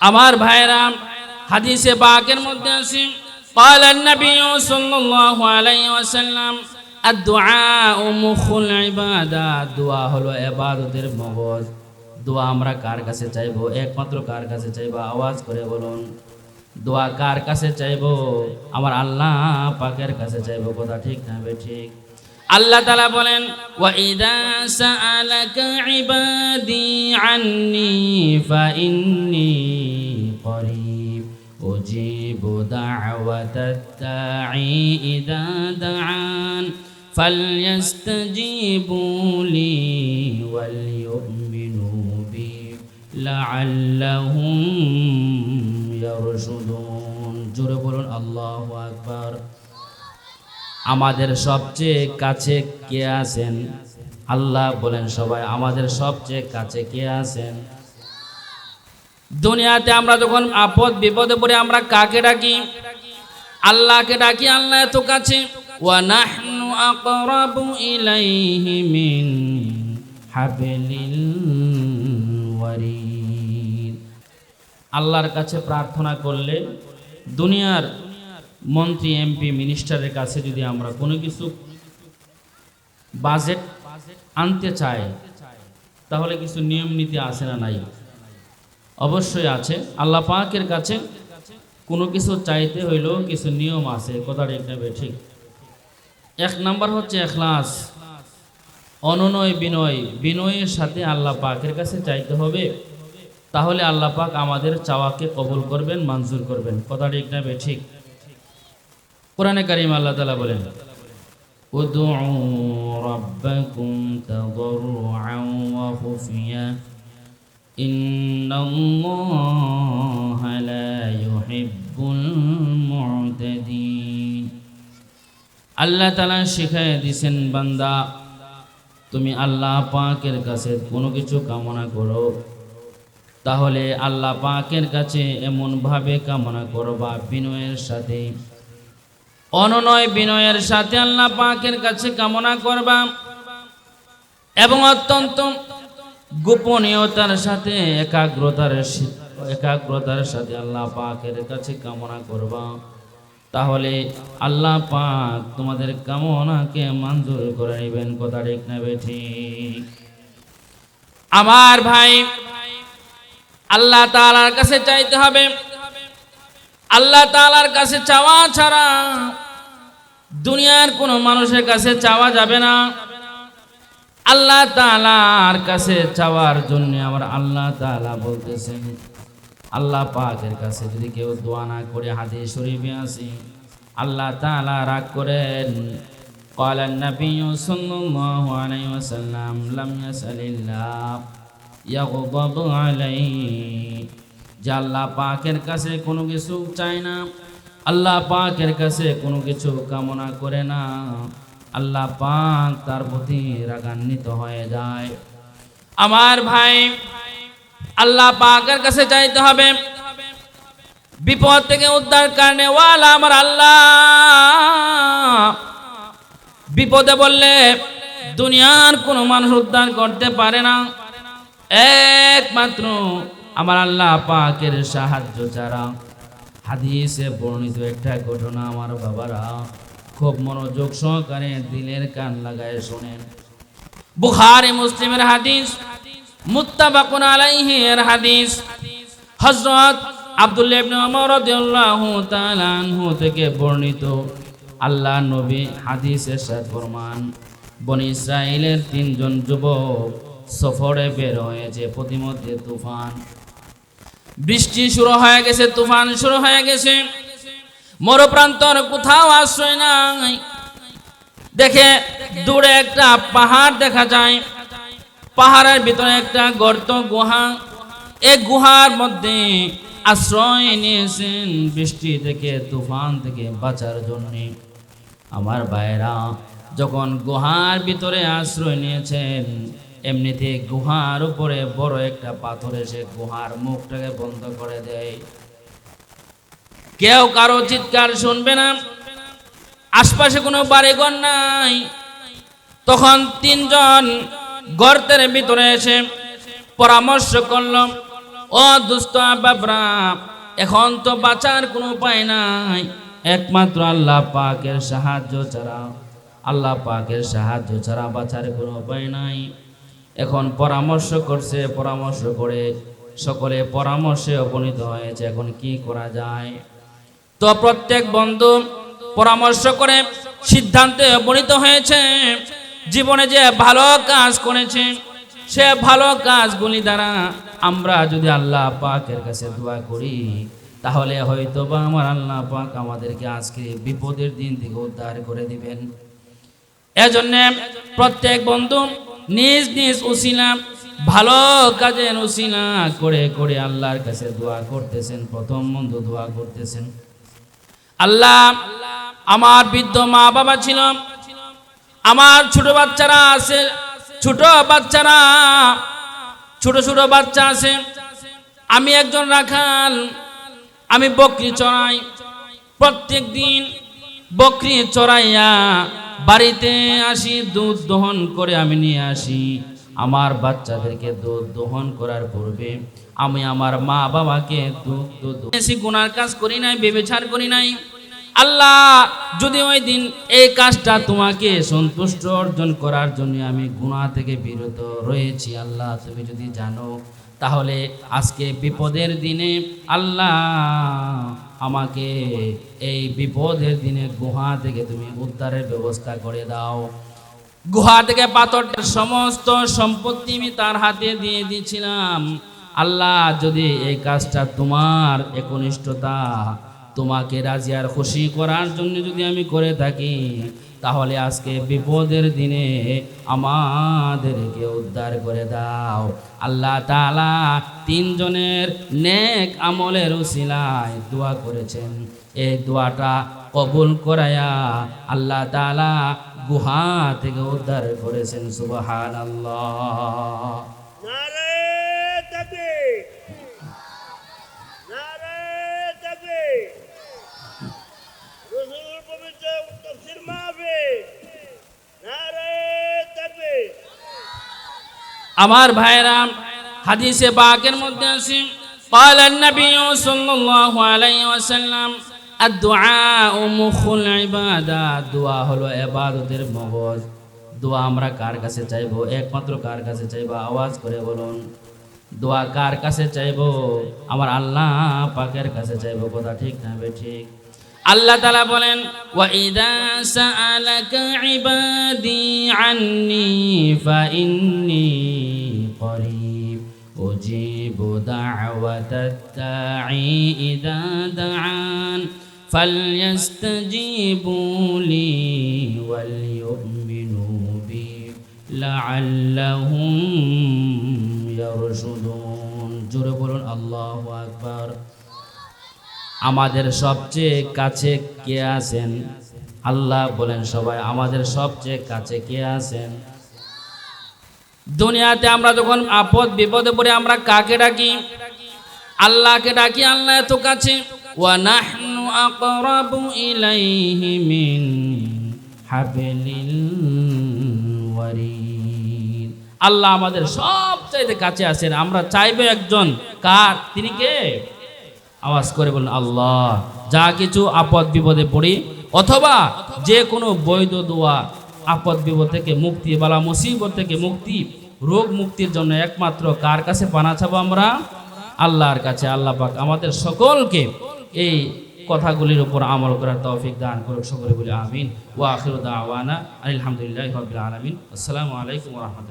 আমার ভাইরা, হাদিসে পাকের মধ্যে আছে قال النبي صلى الله عليه وسلم الدعاء مخ العبادة। দোয়া হলো ইবাদতের মগজ। দোয়া আমরা কার কাছে চাইবো? একমাত্র কার কাছে চাইবো? আওয়াজ করে বলুন। দোয়া কার কাছে চাইবো? আমার আল্লাহ পাকের কাছে চাইবো। কথা ঠিক না ঠিক? আল্লাহ তাআলা বলেন ওয়া ইযা সাআলাকা ইবাদি আন্নী ফাইন্নী করিব উজিবু দাওয়াতাত দাঈ ইযা দাআন ফালইস্তাজিবু লি ওয়াল ইউমিনু বি লাআল্লাহুম ইয়ারশুদুন। জোরে বলুন আল্লাহু আকবার। আমাদের সবচেয়ে কাছে কে আছেন? আল্লাহ বলেন সবাই, আমাদের সবচেয়ে কাছে কে আছেন? দুনিয়াতে আমরা যখন আপদ বিপদে পড়ে আমরা কাকে ডাকি? আল্লাহকে ডাকি। আল্লাহ এত কাছে। ওয়া নাহনু আকরাবু ইলাইহি মিন হাবলিল ওয়ারিদ। আল্লাহর কাছে প্রার্থনা করলে দুনিয়ার মন্ত্রী এমপি মিনিস্টারের কাছে যদি আমরা কোনো কিছু বাজেট আনতে চাই, তাহলে কিছু নিয়ম নীতি আছে না নাই? অবশ্যই আছে। আল্লাহ পাকের কাছে কোনো কিছু চাইতে হইলেও কিছু নিয়ম আছে। কথাটা একদম ঠিক। এক নাম্বার হচ্ছে ইখলাস, অননয় বিনয়। বিনয়ের সাথে আল্লাহ পাকের কাছে চাইতে হবে, তাহলে আল্লাহ পাক আমাদের চাওয়াকে কবুল করবেন, মঞ্জুর করবেন। কথাটা একদম ঠিক। কোরআনে কারীম আল্লাহ তাআলা বলেন উদউ রাব্বাকুম তাদাররুআন ওয়া খুফিয়া ইন্নাল্লাহা লা ইউহিব্বুল মু'তাদিন। আল্লাহ তাআলা শিখায় দিয়েছেন, বান্দা তুমি আল্লাহ পাকের কাছে কোনো কিছু কামনা করো, তাহলে আল্লাহ পাকের কাছে এমন ভাবে কামনা করবা বিনয়ের সাথে, অননয় বিনয়ের সাথে আল্লাহ পাকের কাছে কামনা করবা এবং অত্যন্ত গোপনীয়তার সাথে একাগ্রতার সাথে আল্লাহ পাকের কাছে কামনা করবা, তাহলে আল্লাহ পাক তোমাদের কামনাকে মঞ্জুর করে নেবেন। কথা ঠিক না ঠিক? আমার ভাই, আল্লাহ তাআলার কাছে চাইতে হবে। আল্লাহ তাআলার কাছে চাওয়া ছাড়া দুনিয়ার কোনো মানুষের কাছে চাওয়া যাবে না। আল্লাহ তাআলার কাছে চাওয়ার জন্য আমার আল্লাহ তাআলা বলতেছেন, আল্লাহ পাকের কাছে যদি কেউ দোয়া না করে, হাদিস শরীফে আছে আল্লাহ তাআলা রাগ করেন। قال النبي صلى الله عليه وسلم لم يسأل الله يغضب عليه। যে আল্লাহ পাকের কাছে কোনো কিছু চায় না, আল্লাহ পাকের কাছে কোনো কিছু কামনা করে না, আল্লাহ পাক তার প্রতি রাগান্বিত হয়ে যায়। আমার ভাই, আল্লাহ পাকের কাছে চাইতে হবে। বিপদ থেকে উদ্ধার করনে ওয়ালা আমার আল্লাহ। বিপদে বললে দুনিয়ার কোনো মানুষ উদ্ধার করতে পারে না, একমাত্র আমার আল্লাহ পাকের সাহায্য ছাড়া। হাদিসে বর্ণিত একটা ঘটনা আমার বাবারা খুব মনোযোগ সহকারে দিলের কান লাগায় শোনেন। বুখারী মুসলিমের হাদিস, মুত্তাফাকুন আলাইহি এর হাদিস। হযরত আব্দুল্লাহ ইবনে ওমর রাদিয়াল্লাহু তাআলা আনহু থেকে বর্ণিত। আল্লাহ নবী হাদিসে ইরশাদ ফরমান, বনি ইসরাইলের 3 জন যুবক সফরে বের হয়েছে। প্রতিমধ্যে তুফান, বৃষ্টি শুরু হয়ে গেছে, তুফান শুরু হয়ে গেছে। মরুপ্রান্তর কোথাও আশ্রয় নাই। দেখে দূরে একটা পাহাড় দেখা যায়। পাহাড়ের ভিতরে একটা গর্ত, গুহা। এই গুহার মধ্যে আশ্রয় নিয়েছেন বৃষ্টি থেকে, তুফান থেকে বাঁচার জন্য। আমার ভাইরা, যখন গুহার ভিতরে আশ্রয় নিয়েছেন, এমনিতে গুহার উপরে বড় একটা পাথর এসে গুহার মুখটাকে বন্ধ করে দেয়। কেউ কারো চিৎকার শুনবে না, আশপাশে কোনো বাড়িঘর নাই। তখন 3 জন গর্তের ভিতরে এসে পরামর্শ করল, ও দুষ্ট বাবরা, এখন তো বাঁচার কোনো উপায় নাই, একমাত্র আল্লাহ পাকের সাহায্য ছাড়া, আল্লাহ পাকের সাহায্য ছাড়া বাঁচার কোনো উপায় নাই। এখন পরামর্শ করছে, পরামর্শ করে সকলে পরামর্শে উপনীত হয়েছে এখন কি করা যায়। তো প্রত্যেক বন্ধু পরামর্শ করে সিদ্ধান্তে উপনীত হয়েছে, জীবনে যে ভালো কাজ করেছে সে ভালো কাজগুলি দ্বারা আমরা যদি আল্লাহ পাকের কাছে দোয়া করি, তাহলে হয়তো বা আমার আল্লাহ পাক আমাদেরকে আজকে বিপদের দিন থেকে উদ্ধার করে দিবেন। এজন্য প্রত্যেক বন্ধু নিজ নিজ উসিলা, ভালো কাজের উসিলা করে করে আল্লাহর কাছে দোয়া করতেছেন। প্রথম বন্ধু দোয়া করতেছেন, আল্লাহ আমার বৃদ্ধ মা বাবা ছিল, আমার ছোট বাচ্চারা আছে, ছোট বাচ্চারা ছোট ছোট বাচ্চা আছে, আমি একজন রাখাল, আমি বকরি চড়াই, প্রত্যেক দিন বকরি চড়াইয়া বাড়িতে আসি, দুধ দহন করে আমি নিয়ে আসি। আমার বাচ্চাদেরকে দুধ দহন করার পূর্বে আমি আমার মা বাবাকে দুধ গুনার কাজ করি নাই, ব্যভিচার করি নাই। আল্লাহ যদি ওই দিন এই কাজটা তোমাকে সন্তুষ্ট অর্জন করার জন্য আমি গুনাহ থেকে বিরত রয়েছি, আল্লাহ তুমি যদি জানো, তাহলে আজকে বিপদের দিনে আল্লাহ আমাকে এই বিপদের দিনে গুহা থেকে তুমি উদ্ধারের ব্যবস্থা করে দাও। গুহা থেকে পাথরটার সমস্ত সম্পত্তি আমি তার হাতে দিয়ে দিয়েছিলাম। আল্লাহ যদি এই কাজটা তোমার একনিষ্ঠতা, তোমাকে রাজি আর খুশি করার জন্য যদি আমি করে থাকি, তাহলে আজকে বিপদের দিনে আমাদেরকে উদ্ধার করে দাও। আল্লাহ তাআলা তিনজনের নেক আমলের উসিলায় দোয়া করেছেন, এই দোয়াটা কবুল করায়া আল্লাহ তাআলা গুহা থেকে উদ্ধার করেছেন। সুবহানাল্লাহ। নারে তাকবীর, নারে তাকবীর। রাসূল পবিত্র তাফসীর মাহফিল, নারে তাকবীর। আমার ভাইরা, হাদিসে পাকের মধ্যে আছে, قال النبي صلى الله عليه وسلم الدعاء مخ العبادة, দোয়া হলো ইবাদতের মগজ। দোয়া আমরা কার কাছে চাইবো? একমাত্র কার কাছে চাইবো? আওয়াজ করে বলুন, দোয়া কার কাছে চাইবো? আমার আল্লাহ পাকের কাছে চাইবো। কথা ঠিক না ঠিক? আল্লাহ তাআলা বলেন, ওয়া ইযা সাআলাকা ইবাদি আন্নী ফাইন্নী করিব উজিবু দাওয়াতাত দাঈ ইযা দাআন ফালইস্তাজিবু লি ওয়াল ইউমিনু বি লাআল্লাহুম ইয়ারশুদুন। জোরে বলুন আল্লাহু আকবার। আমাদের সবচেয়ে কাছে কে আছেন? আল্লাহ বলেন, সবাই আমাদের সবচেয়ে কাছে কে আছেন? দুনিয়াতে আমরা যখন আপদ বিপদে পড়ে আমরা কাকে ডাকি? আল্লাহকে ডাকি। আল্লাহ এত কাছে, ওয়া নাহনু আকরাবু ইলাইহি মিন হাবলিল ওয়ারিদ। আল্লাহ আমাদের সবচেয়ে কাছে আছেন। আমরা চাইবো একজন, কার? তিনি কে? আওয়াজ করে বলুন আল্লাহ। যা কিছু আপদ বিপদে পড়ি অথবা যে কোনো বৈধ দোয়া, আপদ বিপদ থেকে মুক্তি, বালা মুসিবত থেকে মুক্তি, রোগ মুক্তির জন্য একমাত্র কার কাছে পানা চাবো? আমরা আল্লাহর কাছে। আল্লাহ পাক আমাদের সকলকে এই কথাগুলির উপর আমল করার তৌফিক দান করুক। সকলে বলি আমিন। ওয়া আখিরু দাওয়ানা আলহামদুলিল্লাহি রাব্বিল আলামিন। আসসালামু আলাইকুম ওয়া রাহমাতুল্লাহ।